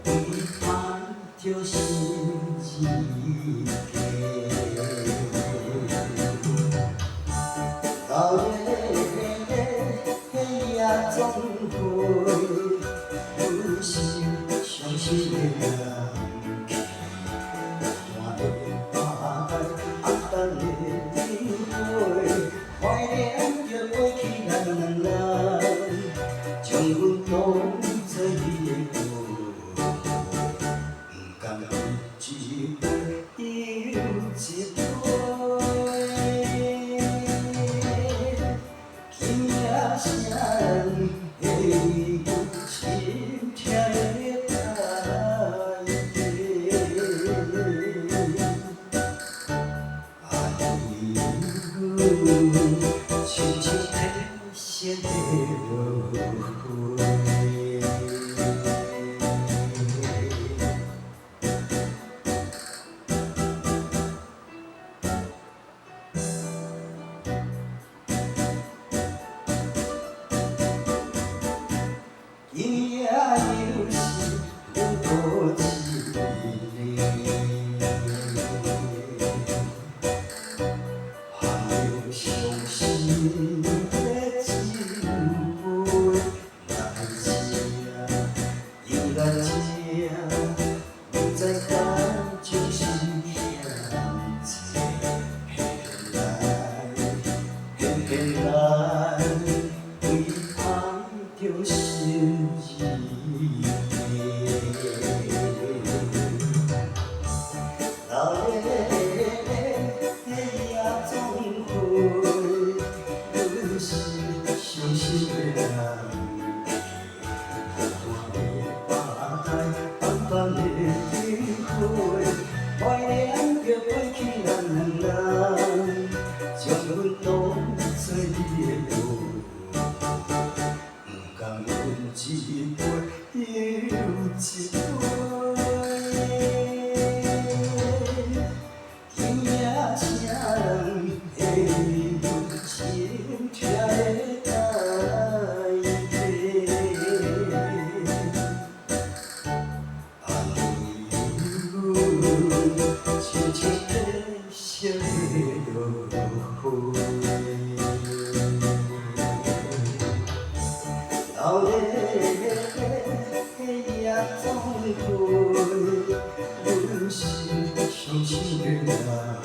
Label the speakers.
Speaker 1: 为盼着心意家，老爷也总会有时伤心的人。 怀念着过去咱两人，将阮拢做你的歌，不甘一杯又一杯。今夜谁会有心痛的代替？爱你。 轻轻地写的落泪，今夜又是有多凄凉。 伤心的滋味来吃，又来吃，不再感情是相似，偏偏来，为盼着心意家，老爷。 伤心的人，看你把台淡淡的体会，怀念着过去咱两人，将阮拢做你的歌，不甘阮一杯又一杯。今夜谁人会有心痛的？ 轻轻地写落泪，老爷也总会有时伤心的人。